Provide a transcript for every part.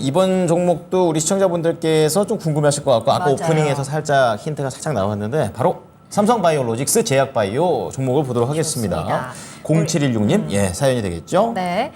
이번 종목도 우리 시청자분들께서 좀 궁금해하실 것 같고 아까 맞아요. 오프닝에서 살짝 힌트가 살짝 나왔는데 바로 삼성바이오로직스 제약바이오 종목을 보도록 하겠습니다. 좋습니다. 0716님 예, 사연이 되겠죠? 네.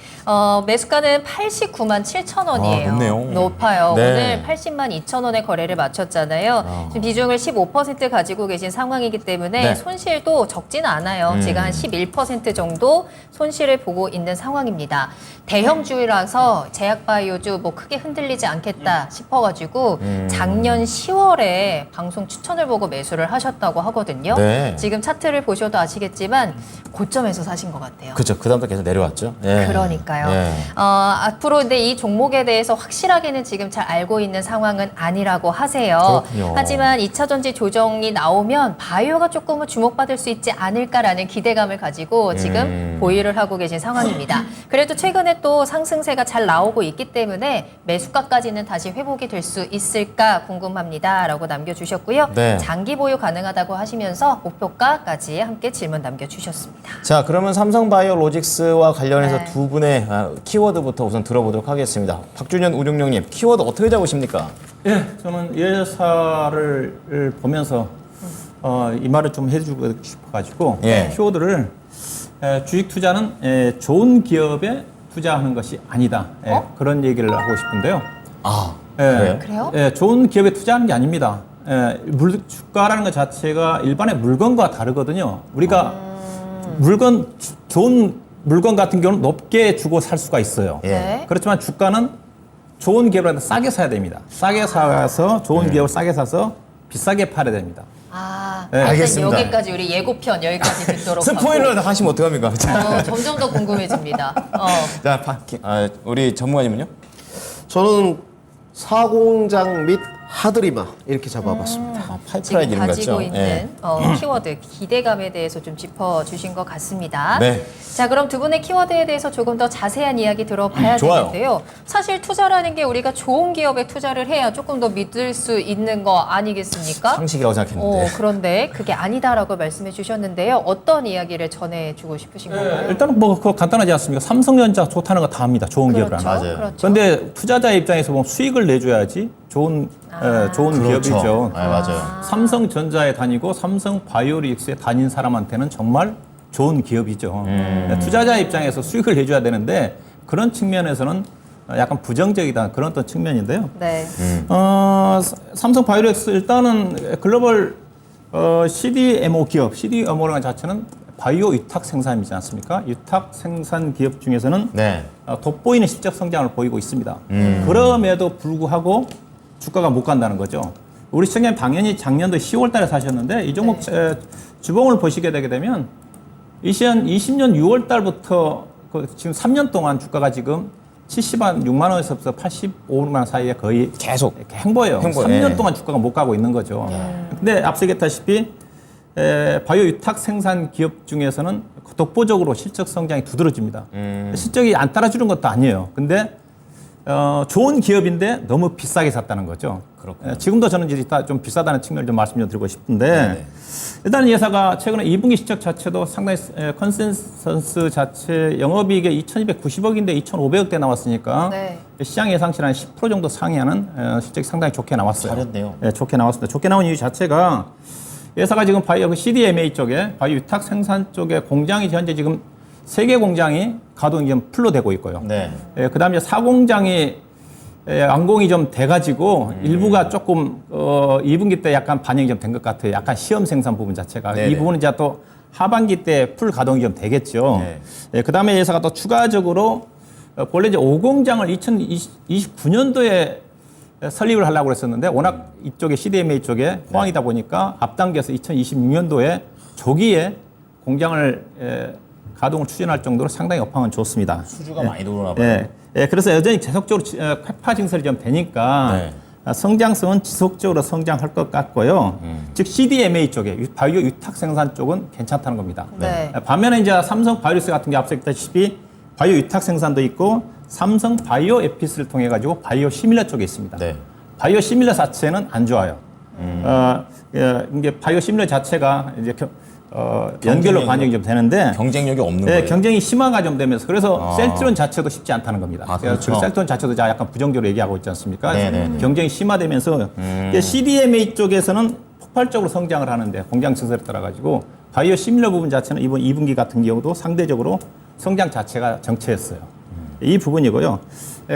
매수가는 89만 7천 원이에요. 높네요. 높아요. 네. 오늘 80만 2천 원에 거래를 마쳤잖아요. 지금 비중을 15% 가지고 계신 상황이기 때문에 네. 손실도 적지는 않아요. 지금 한 11% 정도 손실을 보고 있는 상황입니다. 대형주라서 제약바이오주 뭐 크게 흔들리지 않겠다 싶어가지고 작년 10월에 방송 추천을 보고 매수를 하셨다고 하거든요. 네. 지금 차트를 보셔도 아시겠지만 고점에서 사신 것 같아요. 그렇죠. 그 다음부터 계속 내려왔죠. 예. 그러니까요. 예. 앞으로 근데 이 종목에 대해서 확실하게는 지금 잘 알고 있는 상황은 아니라고 하세요. 그렇군요. 하지만 2차 전지 조정이 나오면 바이오가 조금은 주목받을 수 있지 않을까라는 기대감을 가지고 지금 보유를 하고 계신 상황입니다. 그래도 최근에 또 상승세가 잘 나오고 있기 때문에 매수가까지는 다시 회복이 될 수 있을까 궁금합니다라고 남겨주셨고요. 네. 장기 보유 가능하다고 하시면서 목표가까지 함께 질문 남겨주셨습니다. 자, 그러면 삼성바이오로직스와 관련해서 네. 두 분의 키워드부터 우선 들어보도록 하겠습니다. 박준현 우룡룡님, 키워드 어떻게 잡으십니까? 예, 저는 이 회사를 보면서 이 말을 좀 해주고 싶어가지고 예. 키워드를 주식 투자는 좋은 기업에 투자하는 것이 아니다. 그런 얘기를 하고 싶은데요. 그래요? 그래요? 예, 좋은 기업에 투자하는 게 아닙니다. 주가라는 것 자체가 일반의 물건과 다르거든요. 우리가 좋은 물건 같은 경우는 높게 주고 살 수가 있어요. 예. 네. 그렇지만 주가는 좋은 기업을 싸게 사야 됩니다. 싸게 사서 좋은 기업을 싸게 사서 비싸게 팔아야 됩니다. 네, 일단 알겠습니다. 여기까지 우리 예고편 여기까지 듣도록 스포일러 하시면 어떡합니까? 자, 점점 더 궁금해집니다. 자 우리 전문가님은요? 저는 사공장 및 하드리마 이렇게 잡아봤습니다. 파이프라인 지금 이름 가지고 같죠? 있는 예. 키워드 기대감에 대해서 좀 짚어주신 것 같습니다. 네. 자, 그럼 두 분의 키워드에 대해서 조금 더 자세한 이야기 들어봐야 좋아요. 되는데요. 사실 투자라는 게 우리가 좋은 기업에 투자를 해야 조금 더 믿을 수 있는 거 아니겠습니까? 상식이라고 생각했는데. 그런데 그게 아니다라고 말씀해 주셨는데요. 어떤 이야기를 전해주고 싶으신 건가요? 일단은 뭐 그거 간단하지 않습니까? 삼성전자 좋다는 거 다 합니다. 좋은 기업이라는 거. 맞아요. 그렇죠. 그런데 투자자 입장에서 보면 수익을 내줘야지 좋은 기업이죠. 네, 맞아요. 삼성전자에 다니고 삼성바이오로직스에 다닌 사람한테는 정말 좋은 기업이죠. 투자자 입장에서 수익을 내줘야 되는데 그런 측면에서는 약간 부정적이다 그런 어떤 측면인데요. 네. 삼성바이오로직스 일단은 글로벌 CDMO 기업, CDMO라는 자체는 바이오 위탁 생산이지 않습니까? 위탁 생산 기업 중에서는 네. 돋보이는 실적 성장을 보이고 있습니다. 그럼에도 불구하고 주가가 못 간다는 거죠. 우리 시청자님 당연히 작년도 10월 달에 사셨는데 이 종목 주봉을 보시게 되게 되면 2020년 6월 달부터 지금 3년 동안 주가가 지금 76만 원에서부터 85만 원 사이에 거의 계속 이렇게 행보예요. 3년 동안 주가가 못 가고 있는 거죠. 근데 앞서 얘기했다시피 바이오 위탁 생산 기업 중에서는 독보적으로 실적 성장이 두드러집니다. 실적이 안 따라주는 것도 아니에요. 근데 좋은 기업인데 너무 비싸게 샀다는 거죠. 그렇군요. 지금도 저는 이제 좀 비싸다는 측면을 좀 말씀 좀 드리고 싶은데 네네. 일단 이 회사가 최근에 2분기 실적 자체도 상당히 컨센서스 자체 영업이익이 2,290억인데 2,500억대 나왔으니까 네. 시장 예상치는 한 10% 정도 상회하는 실적이 상당히 좋게 나왔어요. 잘했네요. 네, 좋게 나왔습니다. 좋게 나온 이유 자체가 회사가 지금 바이오 CDMA 쪽에 바이오 위탁 생산 쪽에 공장이 현재 지금 3개 공장이 가동이 좀 풀로 되고 있고요. 네. 그다음에 4공장이 완공이 좀 돼가지고 일부가 조금 2분기 때 약간 반영이 좀 된 것 같아요. 약간 시험 생산 부분 자체가 네네. 이 부분은 이제 또 하반기 때 풀 가동이 좀 되겠죠. 네. 그다음에 회사가 또 추가적으로 본래 이제 5공장을 2029년도에 설립을 하려고 그랬었는데 워낙 이쪽에 CDMA 쪽에 호황이다 보니까 앞당겨서 2026년도에 조기에 공장을 가동을 추진할 정도로 상당히 업황은 좋습니다. 수주가 많이 들어오나 봐요. 그래서 여전히 계속적으로 쾌파 증설이 좀 되니까 성장성은 지속적으로 성장할 것 같고요. 즉 CDMA 쪽에 바이오 위탁 생산 쪽은 괜찮다는 겁니다. 네. 반면에 이제 삼성 바이오로스 같은 게 앞서 얘기했다시피 바이오 위탁 생산도 있고 삼성 바이오 에피스를 통해 가지고 바이오 시밀러 쪽에 있습니다. 네. 바이오 시밀러 자체는 안 좋아요. 이게 바이오 시밀러 자체가 이제 연결로 반영이 좀 되는데 경쟁력이 없는 네, 거예요. 경쟁이 심화가 좀 되면서 그래서 셀트리온 자체도 쉽지 않다는 겁니다. 아, 그렇죠. 셀트리온 자체도 약간 부정적으로 얘기하고 있지 않습니까? 네네네. 경쟁이 심화되면서 이게 CDMA 쪽에서는 폭발적으로 성장을 하는데 공장 증설에 따라 가지고 바이오 시밀러 부분 자체는 이번 2분기 같은 경우도 상대적으로 성장 자체가 정체했어요. 이 부분이고요.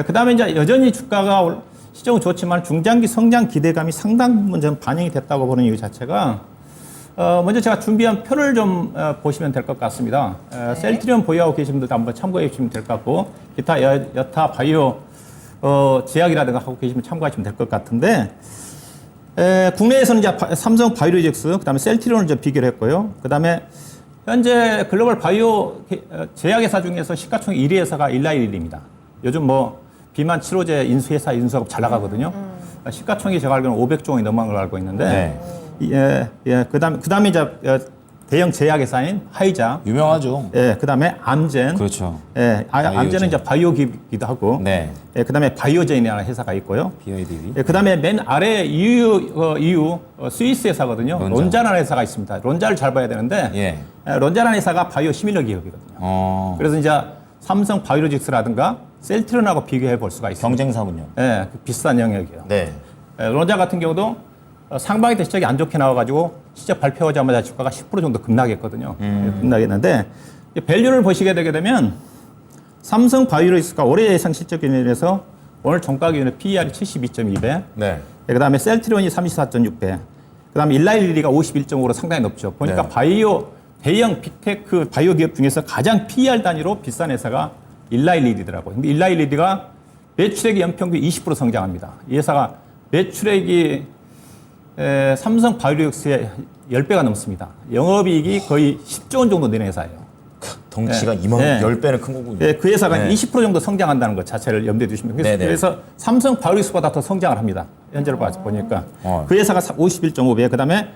그다음에 이제 여전히 주가가 시장은 좋지만 중장기 성장 기대감이 상당 부분 좀 반영이 됐다고 보는 이유 자체가 먼저 제가 준비한 표를 좀 보시면 될 것 같습니다. 셀트리온 보유하고 계신 분들도 한번 참고해 주시면 될 것 같고 기타 여타 바이오 제약이라든가 하고 계시면 참고하시면 될 것 같은데 국내에서는 이제 삼성 바이오로직스 그다음에 셀트리온을 좀 비교를 했고요. 그다음에 현재 글로벌 바이오 제약회사 중에서 시가총 1위 회사가 일라일입니다. 요즘 뭐 비만 치료제 인수회사 인수하고 잘 나가거든요. 시가총이 제가 알기로는 500조 원이 넘어간 걸로 알고 있는데 그다음에 이제 대형 제약회사인 하이자, 유명하죠. 그다음에 암젠, 그렇죠. 암젠은 이제 바이오 기업이기도 하고, 네. 그다음에 바이오젠이라는 회사가 있고요. BIDV. 그다음에 맨 아래 EU 스위스 회사거든요. 론자라는 회사가 있습니다. 론자를 잘 봐야 되는데, 론자라는 회사가 바이오 시밀러 기업이거든요. 그래서 이제 삼성 바이오로직스라든가 셀트리온하고 비교해 볼 수가 있습니다. 경쟁사군요. 비슷한 영역이에요. 네. 론자 같은 경우도 상반기 때 시작이 안 좋게 나와가지고 실적 발표하자마자 주가가 10% 정도 급락했거든요. 급락했는데 밸류를 보시게 되게 되면 삼성 바이오로직스가 올해 예상 실적 기준에서 오늘 종가 기준에 PER이 72.2배, 네. 그다음에 셀트리온이 34.6배, 그다음에 일라일리가 51.5로 상당히 높죠. 보니까 네. 바이오 대형 빅테크 바이오 기업 중에서 가장 PER 단위로 비싼 회사가 일라일리더라고요. 근데 일라일리가 매출액이 연평균 20% 성장합니다. 이 회사가 매출액이 삼성 바이오로직스의 10배가 넘습니다. 영업이익이 거의 10조 원 정도 되는 회사예요. 덩치가 이만 10배는 큰 거군요. 그 회사가 20% 정도 성장한다는 것 자체를 염두에 두시면 그래서 삼성 바이오로직스보다 더 성장을 합니다. 현재로 보니까. 그 회사가 51.5배, 그 다음에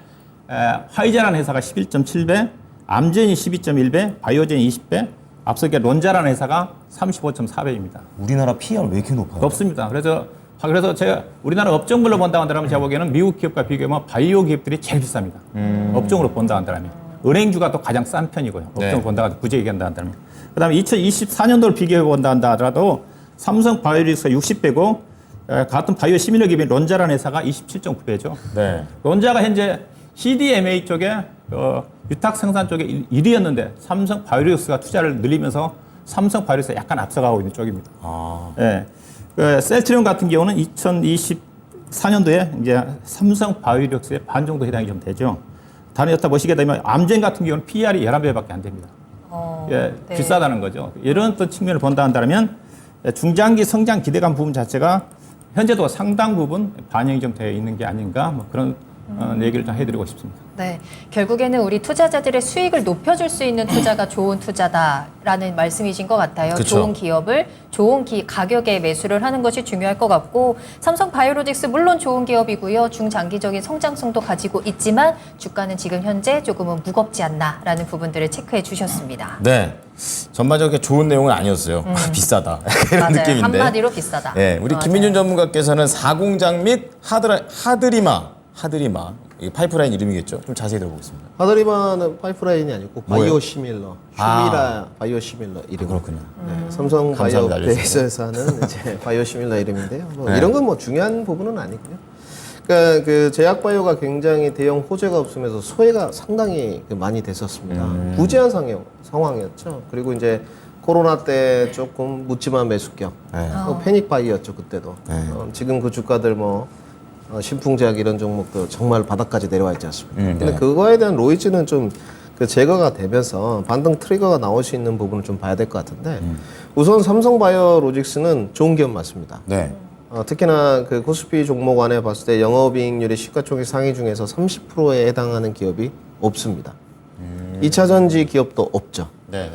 화이자라는 회사가 11.7배, 암젠이 12.1배, 바이오젠이 20배, 앞서게 론자라는 회사가 35.4배입니다. 우리나라 PER 왜 이렇게 높아요? 높습니다. 그래서 제가 우리나라 업종별로 본다 한다면 제가 보기에는 미국 기업과 비교하면 바이오 기업들이 제일 비쌉니다. 업종으로 본다 한다면. 은행주가 또 가장 싼 편이고요. 업종을 본다 굳이 얘기한다 한다면. 그다음에 2024년도를 비교해 본다 하더라도 삼성 바이오로직스가 60배고 같은 바이오 시밀러 기업인 론자라는 회사가 27.9배죠. 네. 론자가 현재 CDMA 쪽에 유탁 생산 쪽에 1위였는데 삼성 바이오로직스가 투자를 늘리면서 삼성 바이오로직스가 약간 앞서가고 있는 쪽입니다. 셀트리온 같은 경우는 2024년도에 이제 삼성 바이오로직스의 반 정도 해당이 좀 되죠. 다른 여타 보시게 되면 암젠 같은 경우는 PER이 11배밖에 안 됩니다. 네. 비싸다는 거죠. 이런 어떤 측면을 본다 한다면 중장기 성장 기대감 부분 자체가 현재도 상당 부분 반영이 좀 되어 있는 게 아닌가 뭐 그런 얘기를 좀 해드리고 싶습니다. 네, 결국에는 우리 투자자들의 수익을 높여줄 수 있는 투자가 좋은 투자다라는 말씀이신 것 같아요. 그쵸. 좋은 기업을 좋은 가격에 매수를 하는 것이 중요할 것 같고 삼성 바이오로직스 물론 좋은 기업이고요. 중장기적인 성장성도 가지고 있지만 주가는 지금 현재 조금은 무겁지 않나라는 부분들을 체크해 주셨습니다. 네. 전반적으로 좋은 내용은 아니었어요. 비싸다. 이런 맞아요. 느낌인데. 한마디로 비싸다. 네, 우리 맞아요. 김민준 전문가께서는 사공장 및 하드리마 이게 파이프라인 이름이겠죠? 좀 자세히 들어보겠습니다. 하드리마는 파이프라인이 아니고 바이오 시밀러, 휴미라 바이오 시밀러 이름. 그렇군요. 네, 삼성 감사합니다. 바이오 베이스에서는 이제 바이오 시밀러 이름인데요. 뭐 이런 건 뭐 중요한 부분은 아니고요. 그러니까 그 제약 바이오가 굉장히 대형 호재가 없으면서 소외가 상당히 많이 됐었습니다. 부재한 상황이었죠. 그리고 이제 코로나 때 조금 묻지마 매수격, 패닉 바이였죠 그때도. 지금 그 주가들 뭐 신풍제약 이런 종목도 정말 바닥까지 내려와 있지 않습니까? 근데 그거에 대한 로이즈는 좀 그 제거가 되면서 반등 트리거가 나올 수 있는 부분을 좀 봐야 될 것 같은데 우선 삼성 바이오로직스는 좋은 기업 맞습니다. 네. 특히나 그 코스피 종목 안에 봤을 때 영업이익률이 시가총액 상위 중에서 30%에 해당하는 기업이 없습니다. 2차 전지 기업도 없죠. 네.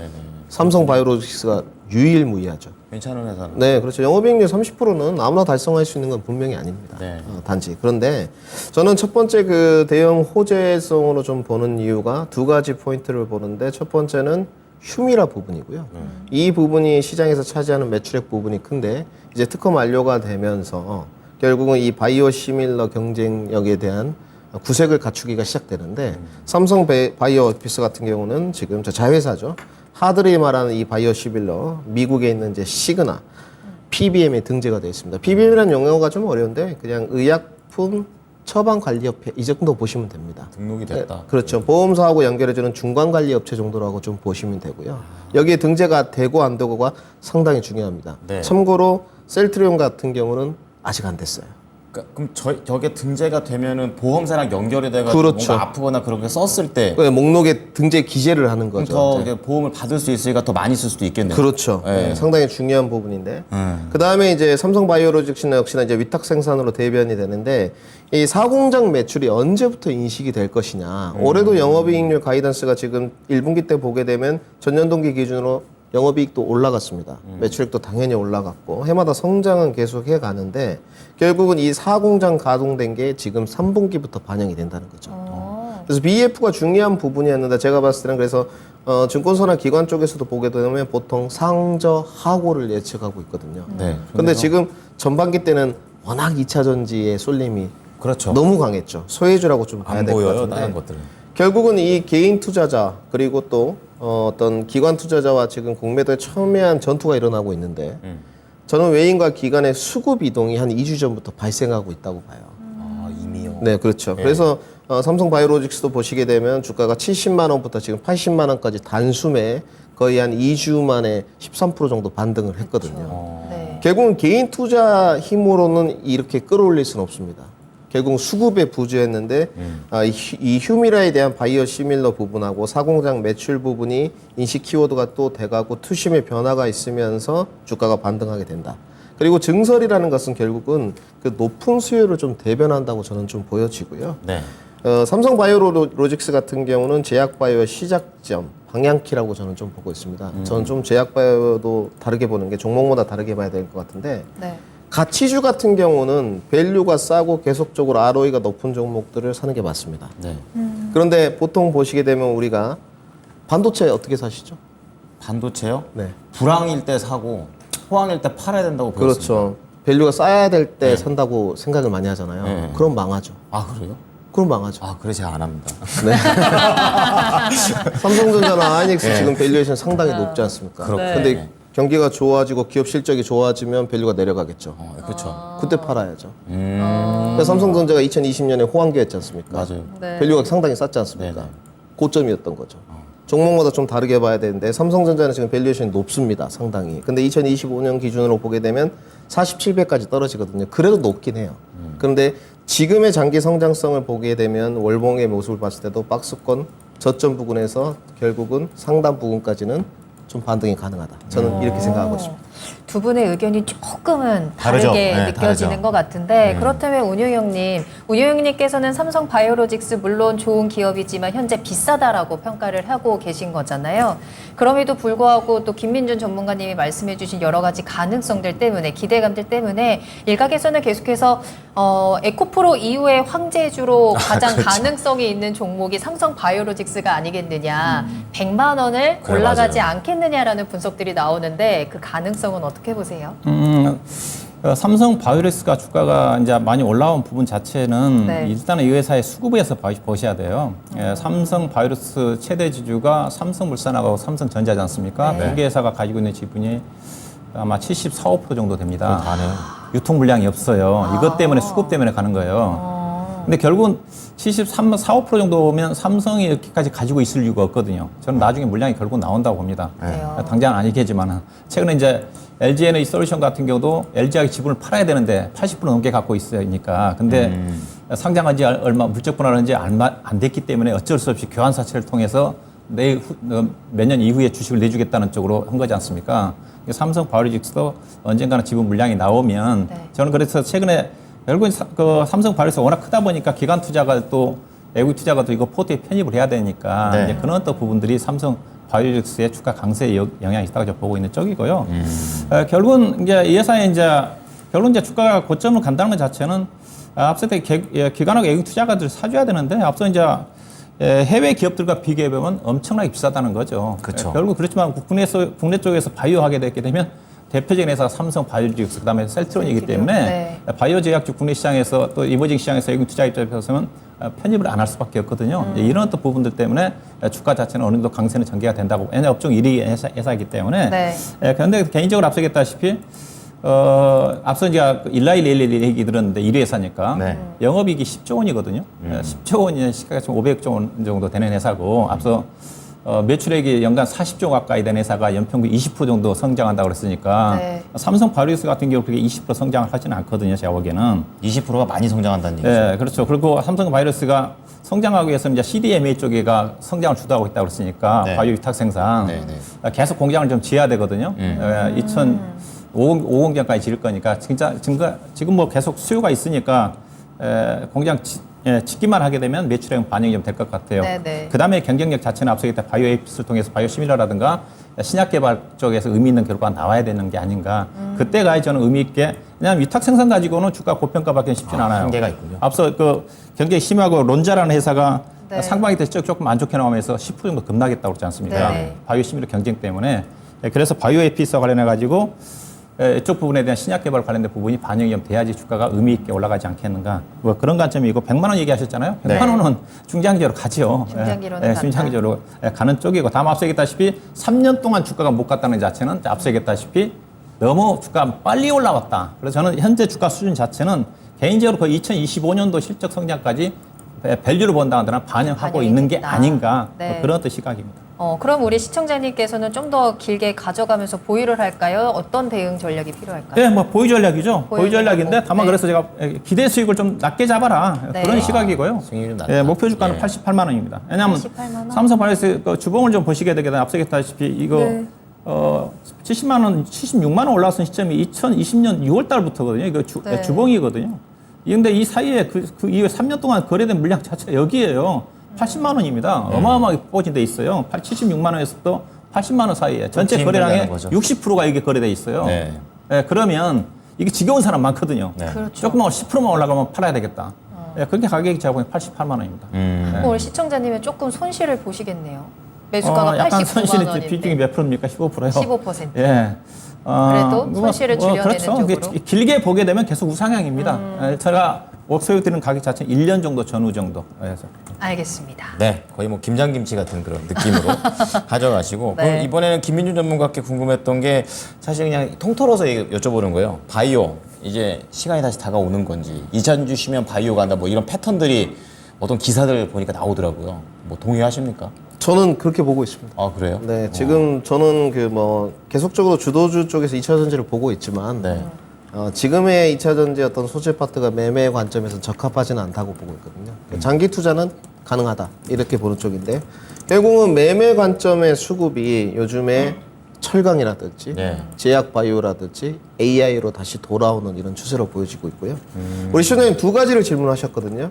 삼성 바이오로직스가 유일무이하죠. 괜찮은 회사는. 네, 그렇죠. 영업이익률 30%는 아무나 달성할 수 있는 건 분명히 아닙니다. 네. 단지. 그런데 저는 첫 번째 그 대형 호재성으로 좀 보는 이유가 두 가지 포인트를 보는데 첫 번째는 휴미라 부분이고요. 이 부분이 시장에서 차지하는 매출액 부분이 큰데 이제 특허 만료가 되면서 결국은 이 바이오 시밀러 경쟁력에 대한 구색을 갖추기가 시작되는데 삼성 바이오오피스 같은 경우는 지금 저 자회사죠. 하드리마라는 이 바이오 시밀러 미국에 있는 이제 시그나 PBM에 등재가 되어 있습니다. PBM이라는 용어가 좀 어려운데 그냥 의약품 처방관리협회 이 정도 보시면 됩니다. 등록이 됐다. 네, 그렇죠. 보험사하고 연결해주는 중간관리업체 정도라고 좀 보시면 되고요. 여기에 등재가 되고 안 되고가 상당히 중요합니다. 네. 참고로 셀트리온 같은 경우는 아직 안 됐어요. 그러니까 그럼 저게 등재가 되면은 보험사랑 연결이 돼가지고 그렇죠. 뭔가 아프거나 그렇게 썼을 때 그 목록에 등재 기재를 하는 그럼 거죠. 더 네. 이제 보험을 받을 수 있으니까 더 많이 쓸 수도 있겠네요. 그렇죠. 네. 네, 상당히 중요한 부분인데. 그 다음에 이제 삼성 바이오로직스는 역시나 이제 위탁 생산으로 대변이 되는데 이 사공장 매출이 언제부터 인식이 될 것이냐. 올해도 영업이익률 가이던스가 지금 1분기 때 보게 되면 전년 동기 기준으로 영업이익도 올라갔습니다. 매출액도 당연히 올라갔고 해마다 성장은 계속 해가는데 결국은 이 사공장 가동된 게 지금 3분기부터 반영이 된다는 거죠. 그래서 BF가 중요한 부분이었는데 제가 봤을 때는 그래서 증권사나 기관 쪽에서도 보게 되면 보통 상저하고를 예측하고 있거든요. 네. 근데 지금 전반기 때는 워낙 2차 전지의 쏠림이 그렇죠. 너무 강했죠. 소외주라고 좀 봐야 안 될 것 보여요, 같은데. 다른 것들은. 결국은 이 개인 투자자 그리고 또 어떤 기관 투자자와 지금 공매도에 첨예한 전투가 일어나고 있는데 저는 외인과 기관의 수급 이동이 한 2주 전부터 발생하고 있다고 봐요. 아, 이미요. 네, 그렇죠. 그래서 삼성 바이오로직스도 보시게 되면 주가가 70만 원부터 지금 80만 원까지 단숨에 거의 한 2주 만에 13% 정도 반등을 했거든요. 네. 결국은 개인 투자 힘으로는 이렇게 끌어올릴 수는 없습니다. 결국 수급에 부주했는데 이 휴미라에 대한 바이오 시밀러 부분하고 사공장 매출 부분이 인식 키워드가 또 돼가고 투심의 변화가 있으면서 주가가 반등하게 된다. 그리고 증설이라는 것은 결국은 그 높은 수요를 좀 대변한다고 저는 좀 보여지고요. 네. 삼성 바이오로직스 같은 경우는 제약바이오의 시작점, 방향키라고 저는 좀 보고 있습니다. 저는 좀 제약바이오도 다르게 보는 게 종목마다 다르게 봐야 될 것 같은데 네. 가치주 같은 경우는 밸류가 싸고 계속적으로 ROE가 높은 종목들을 사는 게 맞습니다. 네. 그런데 보통 보시게 되면 우리가 반도체 어떻게 사시죠? 반도체요? 네. 불황일 때 사고 호황일 때 팔아야 된다고 보였습니다. 그렇죠. 밸류가 쌓여야 될 때 산다고 생각을 많이 하잖아요. 네. 그럼 망하죠. 아, 그래요? 그럼 망하죠. 아, 그래 제가 안 합니다. 네. 삼성전자나 하이닉스 지금 밸류에이션 상당히 높지 않습니까? 그렇군요. 근데 경기가 좋아지고 기업 실적이 좋아지면 밸류가 내려가겠죠. 그렇죠. 그때 팔아야죠. 그래서 삼성전자가 2020년에 호황기였지 않습니까? 맞아요. 네. 밸류가 상당히 쌌지 않습니까? 네네. 고점이었던 거죠. 종목마다 좀 다르게 봐야 되는데 삼성전자는 지금 밸류에이션이 높습니다. 상당히. 근데 2025년 기준으로 보게 되면 47배까지 떨어지거든요. 그래도 높긴 해요. 그런데 지금의 장기 성장성을 보게 되면 월봉의 모습을 봤을 때도 박스권 저점 부근에서 결국은 상단 부근까지는 좀 반등이 가능하다. 저는 이렇게 생각하고 있습니다. 두 분의 의견이 조금은 다르죠. 다르게 네, 느껴지는 다르죠. 것 같은데 그렇다면 운용형님께서는 삼성 바이오로직스 물론 좋은 기업이지만 현재 비싸다라고 평가를 하고 계신 거잖아요. 그럼에도 불구하고 또 김민준 전문가님이 말씀해주신 여러 가지 가능성들 때문에 기대감들 때문에 일각에서는 계속해서 에코프로 이후에 황제주로 가장 그렇죠. 가능성이 있는 종목이 삼성 바이오로직스가 아니겠느냐, 100만 원을 그래, 올라가지 맞아요. 않겠느냐라는 분석들이 나오는데 그 가능성은 어떻게 보세요? 삼성 바이오로직스가 주가가 이제 많이 올라온 부분 자체는 네. 일단은 이 회사의 수급에서 보셔야 돼요. 삼성 바이오로직스 최대 지주가 삼성물산하고 삼성전자지 않습니까? 네. 두 개 회사가 가지고 있는 지분이 아마 74, 5% 정도 됩니다. 다네요. 유통 물량이 없어요. 이것 때문에 수급 때문에 가는 거예요. 근데 결국은 73, 4, 5% 정도면 삼성이 이렇게까지 가지고 있을 이유가 없거든요. 저는 나중에 물량이 결국 나온다고 봅니다. 그래요. 당장은 아니겠지만 최근에 이제 LG 에너지 솔루션 같은 경우도 LG하고 지분을 팔아야 되는데 80% 넘게 갖고 있으니까 근데 상장한 지 얼마 물적 분할한 지 얼마 안 됐기 때문에 어쩔 수 없이 교환 사채를 통해서 몇 년 이후에 주식을 내주겠다는 쪽으로 한 거지 않습니까? 삼성 바이오로직스도 언젠가는 지분 물량이 나오면 네. 저는 그래서 최근에 결국은 삼성 바이오로직스 워낙 크다 보니까 기관 투자가 또 외국 투자가 또 이거 포트에 편입을 해야 되니까 네. 이제 그런 또 부분들이 삼성 바이오로직스의 주가 강세에 영향이 있다고 저 보고 있는 쪽이고요. 결국은 이제 이 회사의 결국은 이제 주가가 고점을 간다는 것 자체는 앞서 때 기관하고 외국 투자가들 사줘야 되는데 앞서 이제 해외 기업들과 비교해 보면 엄청나게 비싸다는 거죠. 그쵸. 결국 그렇지만 국내 쪽에서 바이오 하게 되게 되면 대표적인 회사가 삼성 바이오로직스 그다음에 셀트론이기 때문에 네. 바이오 제약주 국내 시장에서 또 이머징 시장에서 외국 투자 입장에서는 편입을 안 할 수밖에 없거든요. 이제 이런 또 부분들 때문에 주가 자체는 어느 정도 강세는 전개가 된다고. 왜냐 업종 1위 회사이기 때문에. 네. 그런데 개인적으로 앞서겠다시피 앞서 제가 일라이레일리 얘기 들었는데 1위 회사니까 네. 영업이익이 10조 원이거든요. 10조 원이 시가가 지금 500조 원 정도 되는 회사고 앞서 매출액이 연간 40조 가까이 되는 회사가 연평균 20% 정도 성장한다고 그랬으니까 네. 삼성 바이오로직스 같은 경우 그렇게 20% 성장을 하지는 않거든요. 제가 보기에는. 20%가 많이 성장한다는 얘기죠. 네, 그렇죠. 그리고 삼성 바이오로직스가 성장하기 위해서 이제 CDMA 쪽에가 성장을 주도하고 있다고 그랬으니까 네. 바이오 위탁 생산 네, 네. 계속 공장을 좀 지어야 되거든요. 2050년까지 지을 거니까 진짜 지금 뭐 계속 수요가 있으니까 공장 짓기만 하게 되면 매출액 반영이 좀 될 것 같아요. 네네. 그 다음에 경쟁력 자체는 앞서겠다 바이오 에이피스를 통해서 바이오 시밀러라든가 신약 개발 쪽에서 의미 있는 결과가 나와야 되는 게 아닌가. 그때가 저는 의미 있게 왜냐하면 위탁 생산 가지고는 주가 고평가받기는 쉽진 않아요. 한계가 있군요. 앞서 그 경쟁이 심하고 론자라는 회사가 네. 상반기 때 조금 안 좋게 나오면서 10% 정도 급락했다고 그러지 않습니까? 네. 바이오 시밀러 경쟁 때문에. 그래서 바이오 에이피스와 관련해 가지고 이쪽 부분에 대한 신약 개발 관련된 부분이 반영이 좀 돼야지 주가가 의미 있게 올라가지 않겠는가. 뭐 그런 관점이고 100만 원 얘기하셨잖아요. 100만 네. 원은 중장기로 가죠. 중장기로는 간다. 중장기로 가는 쪽이고 다음 앞서 얘기했다시피 3년 동안 주가가 못 갔다는 자체는 앞서 얘기했다시피 너무 주가가 빨리 올라왔다. 그래서 저는 현재 주가 수준 자체는 개인적으로 그 2025년도 실적 성장까지 밸류를 본다는 데는 반영하고 반영이 있는 게 됐다. 아닌가. 네. 뭐 그런 또 시각입니다. 그럼 우리 시청자님께서는 좀 더 길게 가져가면서 보유를 할까요? 어떤 대응 전략이 필요할까요? 네, 뭐 보유 전략이죠. 보유 보유 전략인데 전략. 다만 네. 그래서 제가 기대 수익을 좀 낮게 잡아라 네. 그런 시각이고요. 수익이 좀 낮다. 예, 목표 주가는 예. 88만 원입니다. 왜냐하면 88만 원? 삼성 바이오로직스 그 주봉을 좀 보시게 되게 되면 앞서 얘기했다시피 이거 네. 70만 원, 76만 원 올라선 시점이 2020년 6월 달부터거든요. 이거 네. 주봉이거든요. 근데 이 사이에 그 이후에 3년 동안 거래된 물량 자체가 여기에요. 80만 원입니다. 어마어마하게 포진돼 있어요. 76만 원에서 또 80만 원 사이에 전체 그렇게 거래량의 힘들다는 거죠. 60%가 이게 거래돼 있어요. 네. 예, 그러면 이게 지겨운 사람 많거든요. 네. 그렇죠. 조금만 10%만 올라가면 팔아야 되겠다. 예, 그렇게 가격이 제가 보기엔 88만 원입니다. 그럼 우리 시청자님은 조금 손실을 보시겠네요. 매수가가 약간 89만 손실이 원인데. 비중이 몇 프로입니까? 15%요. 15%. 예. 그래도 손실을 줄여내는 그렇죠. 쪽으로? 이게 길게 보게 되면 계속 우상향입니다. 제가 옥소유 드리는 가격 자체는 1년 정도 전후 정도. 그래서 알겠습니다. 네, 거의 뭐 김장김치 같은 그런 느낌으로 가져가시고 네. 그럼 이번에는 김민준 전문가께 궁금했던 게 사실 그냥 통틀어서 여쭤보는 거예요. 바이오 이제 시간이 다시 다가오는 건지 2차 전지 쉬면 바이오 간다 뭐 이런 패턴들이 어떤 기사들 보니까 나오더라고요. 뭐 동의하십니까? 저는 그렇게 보고 있습니다. 아 그래요? 네, 지금 저는 그 뭐 계속적으로 주도주 쪽에서 2차 전지를 보고 있지만 네. 지금의 2차 전지 어떤 소재 파트가 매매 관점에서 적합하지는 않다고 보고 있거든요. 장기 투자는 가능하다 이렇게 보는 쪽인데 결국은 매매 관점의 수급이 요즘에 철강이라든지 네. 제약 바이오라든지 AI로 다시 돌아오는 이런 추세로 보여지고 있고요. 우리 시청자님 두 가지를 질문하셨거든요.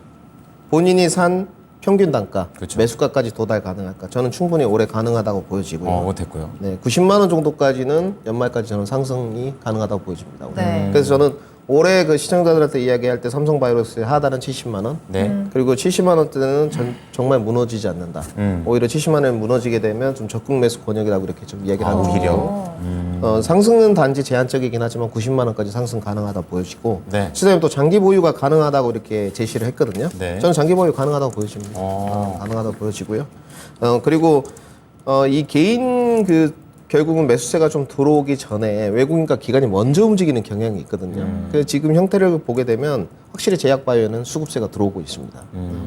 본인이 산 평균 단가, 그렇죠. 매수가까지 도달 가능할까? 저는 충분히 올해 가능하다고 보여지고요. 못했고요. 네, 90만 원 정도까지는 연말까지 저는 상승이 가능하다고 보여집니다. 올해. 네. 그래서 저는 올해 그 시청자들한테 이야기할 때 삼성바이오로스의 하단은 70만 원, 네. 그리고 70만 원대는 정말 무너지지 않는다. 오히려 70만 원이 무너지게 되면 좀 적극 매수 권역이라고 이렇게 좀 이야기를 하고 오히려. 상승은 단지 제한적이긴 하지만 90만 원까지 상승 가능하다 보여지고 네. 시장님 또 장기 보유가 가능하다고 이렇게 제시를 했거든요. 네. 저는 장기 보유 가능하다고 보여집니다. 가능하다고 보여지고요. 그리고 이 개인 결국은 매수세가 좀 들어오기 전에 외국인과 기관이 먼저 움직이는 경향이 있거든요. 그래서 지금 형태를 보게 되면 확실히 제약 바이오는 수급세가 들어오고 있습니다.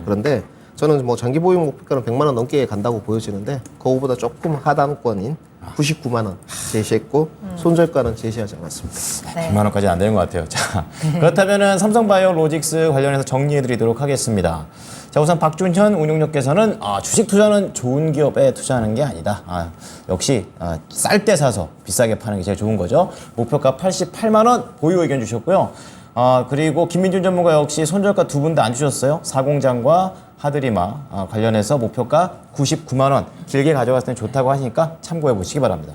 그런데 저는 뭐 장기 보유 목표가는 100만 원 넘게 간다고 보여지는데 그거보다 조금 하단권인 99만 원 제시했고 손절가는 제시하지 않았습니다. 네. 100만 원까지 안 되는 것 같아요. 자, 그렇다면은 삼성바이오로직스 관련해서 정리해드리도록 하겠습니다. 자, 우선 박준현 운용력께서는 주식 투자는 좋은 기업에 투자하는 게 아니다. 역시 쌀 때 사서 비싸게 파는 게 제일 좋은 거죠. 목표가 88만 원 보유 의견 주셨고요. 그리고 김민준 전문가 역시 손절가 두 분 다 안 주셨어요. 사공장과 하드리마 관련해서 목표가 99만 원 길게 가져갔을 때 좋다고 하시니까 참고해 보시기 바랍니다.